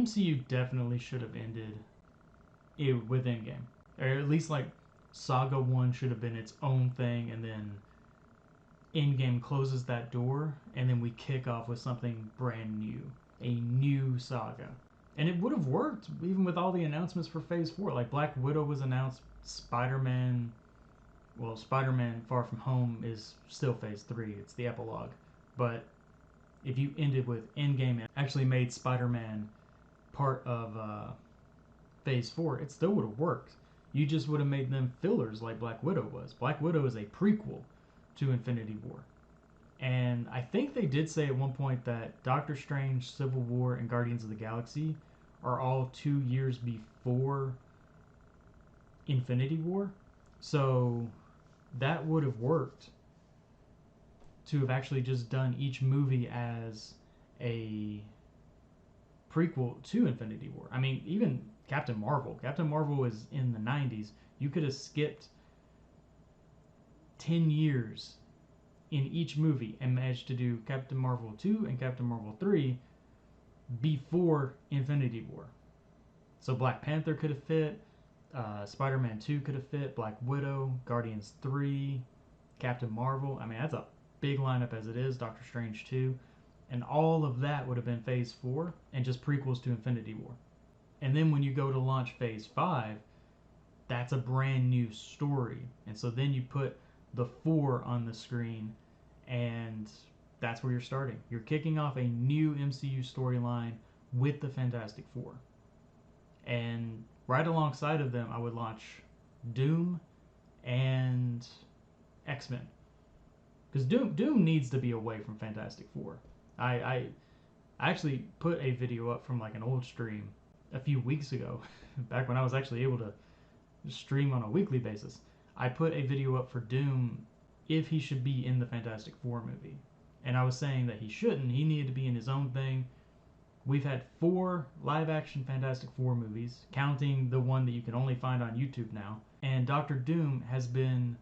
MCU definitely should have ended it with Endgame, or at least like Saga 1 should have been its own thing, and then Endgame closes that door, and then we kick off with something brand new, a new saga. And it would have worked even with all the announcements for Phase 4. Like Black Widow was announced, Spider-Man, well, Spider-Man Far From Home is still Phase 3, it's the epilogue. But if you ended with Endgame and actually made Spider-Man part of Phase 4, it still would have worked. You just would have made them fillers like Black Widow was. Black Widow is a prequel to Infinity War. And I think they did say at one point that Doctor Strange, Civil War, and Guardians of the Galaxy are all 2 years before Infinity War. So that would have worked to have actually just done each movie as a prequel to Infinity War. I mean, even Captain Marvel. Captain Marvel was in the 90s. You could have skipped 10 years in each movie and managed to do Captain Marvel 2 and Captain Marvel 3 before Infinity War. So Black Panther could have fit, Spider-Man 2 could have fit, Black Widow, Guardians 3, Captain Marvel. I mean, that's a big lineup as it is, Doctor Strange 2. And all of that would have been Phase 4 and just prequels to Infinity War. And then when you go to launch Phase 5, that's a brand new story. And so then you put the 4 on the screen, and that's where you're starting. You're kicking off a new MCU storyline with the Fantastic Four. And right alongside of them, I would launch Doom and X-Men. Because Doom needs to be away from Fantastic Four. I actually put a video up from like an old stream a few weeks ago, back when I was actually able to stream on a weekly basis. I put a video up for Doom if he should be in the Fantastic Four movie. And I was saying that he shouldn't. He needed to be in his own thing. We've had 4 live-action Fantastic Four movies, counting the one that you can only find on YouTube now. And Doctor Doom has been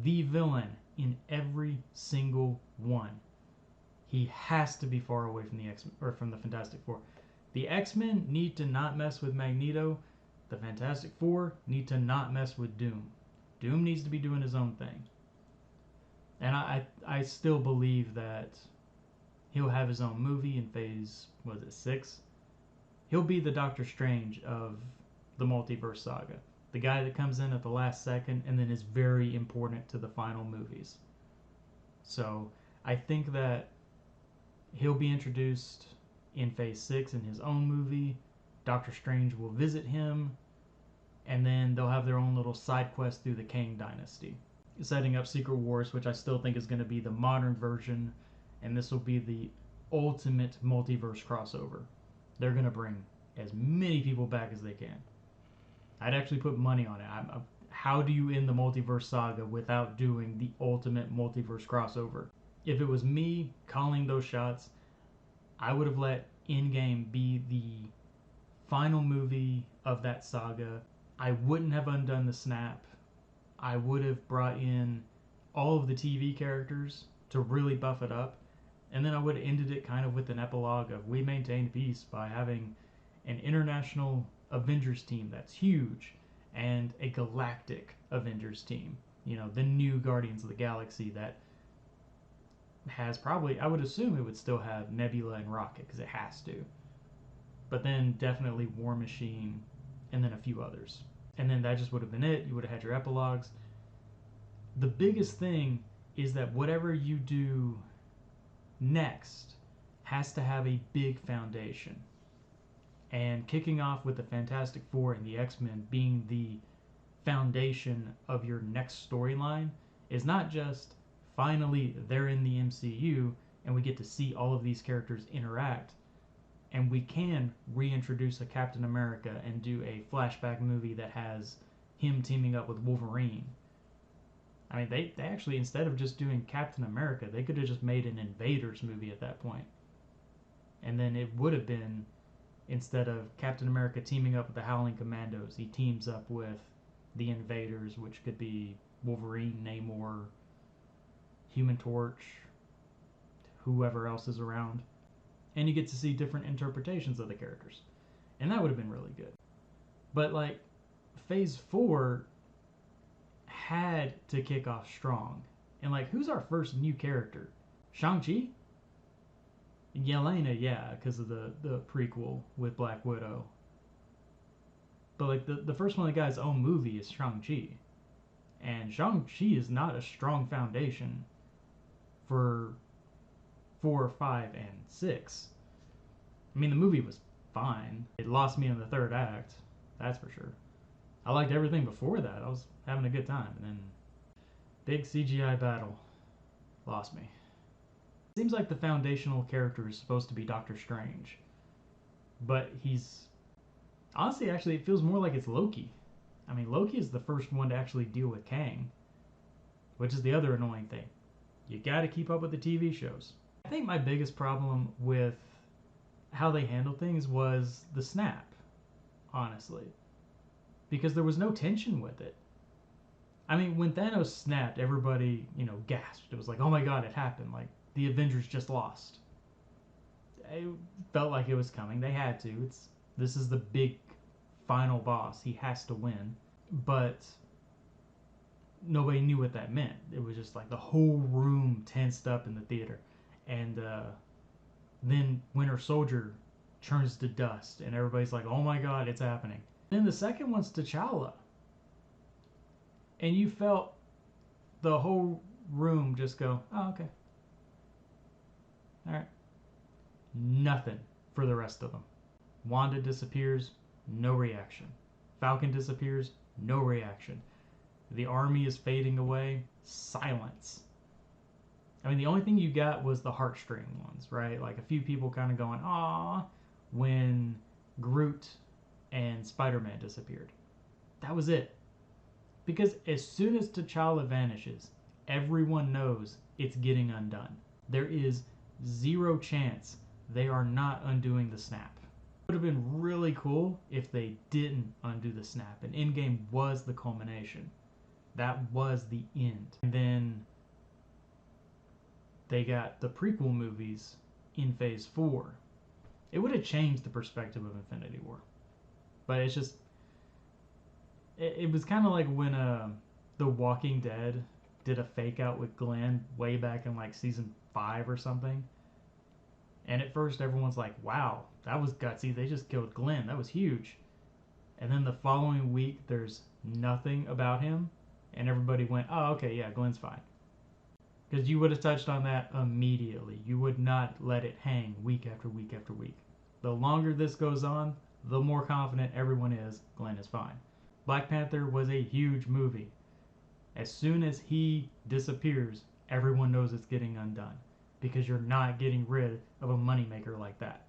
the villain in every single one. He has to be far away from the from the Fantastic Four. The X-Men need to not mess with Magneto. The Fantastic Four need to not mess with Doom. Doom needs to be doing his own thing. And I still believe that he'll have his own movie in Phase, was it 6? He'll be the Doctor Strange of the multiverse saga. The guy that comes in at the last second and then is very important to the final movies. So I think that he'll be introduced in Phase 6 in his own movie. Doctor Strange will visit him, and then they'll have their own little side quest through the Kang Dynasty, setting up Secret Wars, which I still think is going to be the modern version, and this will be the ultimate multiverse crossover. They're going to bring as many people back as they can. I'd actually put money on it. How do you end the multiverse saga without doing the ultimate multiverse crossover? If it was me calling those shots, I would have let Endgame be the final movie of that saga. I wouldn't have undone the snap. I would have brought in all of the TV characters to really buff it up. And then I would have ended it kind of with an epilogue of we maintained peace by having an international Avengers team that's huge and a galactic Avengers team. You know, the new Guardians of the Galaxy that has probably, I would assume it would still have Nebula and Rocket because it has to. But then definitely War Machine and then a few others. And then that just would have been it. You would have had your epilogues. The biggest thing is that whatever you do next has to have a big foundation. And kicking off with the Fantastic Four and the X-Men being the foundation of your next storyline is not just finally they're in the MCU and we get to see all of these characters interact, and we can reintroduce a Captain America and do a flashback movie that has him teaming up with Wolverine. I mean, they actually, instead of just doing Captain America, they could have just made an Invaders movie at that point. And then it would have been, instead of Captain America teaming up with the Howling Commandos, he teams up with the Invaders, which could be Wolverine, Namor, Human Torch, whoever else is around. And you get to see different interpretations of the characters. and that would have been really good. But like, Phase 4 had to kick off strong. And like, who's our first new character? Shang-Chi? Yelena, yeah, because of the prequel with Black Widow. But like, the first one that got his own movie is Shang-Chi. And Shang-Chi is not a strong foundation for 4, 5, and 6. I mean, the movie was fine. It lost me in the third act, that's for sure. I liked everything before that. I was having a good time. And then, big CGI battle lost me. It seems like the foundational character is supposed to be Doctor Strange. But he's... Honestly, actually, it feels more like it's Loki. I mean, Loki is the first one to actually deal with Kang, which is the other annoying thing. You gotta keep up with the TV shows. I think my biggest problem with how they handled things was the snap, honestly. Because there was no tension with it. I mean, when Thanos snapped, everybody, gasped. It was like, oh my god, it happened. Like, the Avengers just lost. It felt like it was coming. They had to. This is the big final boss. He has to win. But nobody knew what that meant. It was just like the whole room tensed up in the theater. And then Winter Soldier turns to dust. And everybody's like, oh my god, it's happening. Then the second one's T'Challa. And you felt the whole room just go, oh, okay. All right. Nothing for the rest of them. Wanda disappears, no reaction. Falcon disappears, no reaction. The army is fading away, silence. I mean, the only thing you got was the heartstring ones, right? Like a few people kind of going, "Aw," when Groot and Spider-Man disappeared. That was it. Because as soon as T'Challa vanishes, everyone knows it's getting undone. There is zero chance they are not undoing the snap. It would have been really cool if they didn't undo the snap, and Endgame was the culmination. That was the end. And then they got the prequel movies in Phase 4. It would have changed the perspective of Infinity War. But it's just... It was kind of like when The Walking Dead did a fake out with Glenn way back in like season 5 or something. And at first everyone's like, wow, that was gutsy. They just killed Glenn. That was huge. And then the following week there's nothing about him. And everybody went, oh, okay, yeah, Glenn's fine. Because you would have touched on that immediately. You would not let it hang week after week after week. The longer this goes on, the more confident everyone is Glenn is fine. Black Panther was a huge movie. As soon as he disappears, everyone knows it's getting undone. Because you're not getting rid of a moneymaker like that.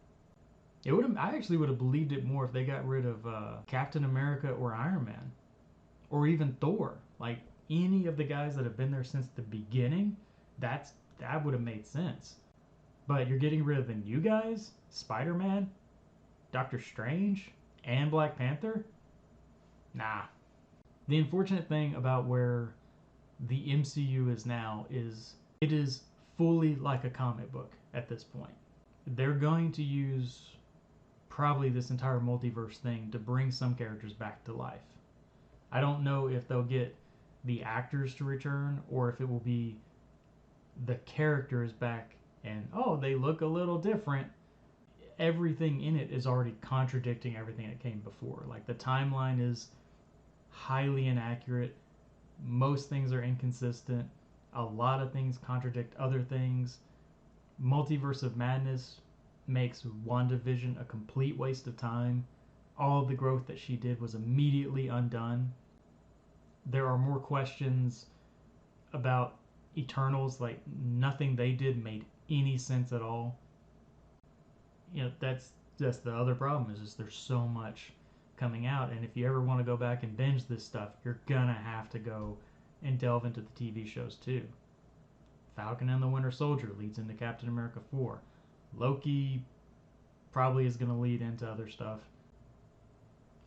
I actually would have believed it more if they got rid of Captain America or Iron Man. Or even Thor. Like, any of the guys that have been there since the beginning, that would have made sense. But you're getting rid of the new guys? Spider-Man? Doctor Strange? And Black Panther? Nah. The unfortunate thing about where the MCU is now is it is fully like a comic book at this point. They're going to use probably this entire multiverse thing to bring some characters back to life. I don't know if they'll get the actors to return or if it will be the characters back and, oh, they look a little different. Everything in it is already contradicting everything that came before. Like, the timeline is highly inaccurate. Most things are inconsistent. A lot of things contradict other things. Multiverse of Madness makes WandaVision a complete waste of time. All of the growth that she did was immediately undone. There are more questions about Eternals. Like, nothing they did made any sense at all. That's the other problem, is just there's so much coming out, and if you ever want to go back and binge this stuff, you're gonna have to go and delve into the TV shows too. Falcon and the Winter Soldier leads into Captain America 4. Loki probably is going to lead into other stuff.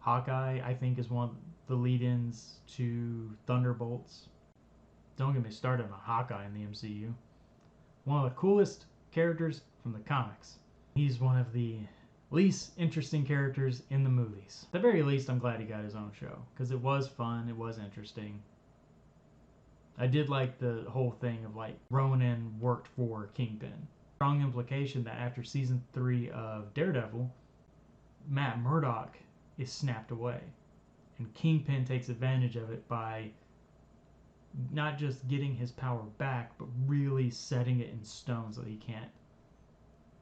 Hawkeye, I think, is one of the lead-ins to Thunderbolts. Don't get me started on Hawkeye in the MCU. One of the coolest characters from the comics. He's one of the least interesting characters in the movies. At the very least, I'm glad he got his own show because it was fun, it was interesting. I did like the whole thing of like Ronan worked for Kingpin. Strong implication that after season 3 of Daredevil, Matt Murdock is snapped away. And Kingpin takes advantage of it by not just getting his power back, but really setting it in stone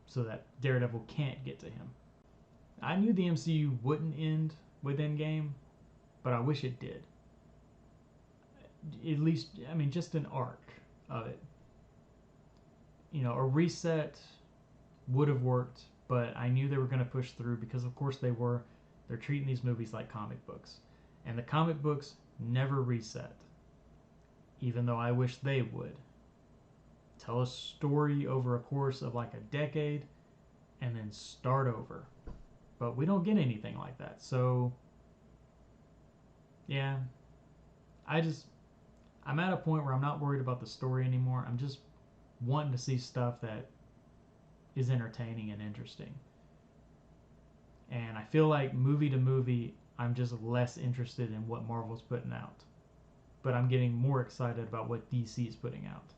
so that Daredevil can't get to him. I knew the MCU wouldn't end with Endgame, but I wish it did. At least, I mean, just an arc of it. You know, a reset would have worked, but I knew they were going to push through because, of course, they were. They're treating these movies like comic books. And the comic books never reset, even though I wish they would. Tell a story over a course of like a decade and then start over. But we don't get anything like that. So, yeah. I'm at a point where I'm not worried about the story anymore. I'm just wanting to see stuff that is entertaining and interesting. And I feel like movie to movie, I'm just less interested in what Marvel's putting out. But I'm getting more excited about what DC is putting out.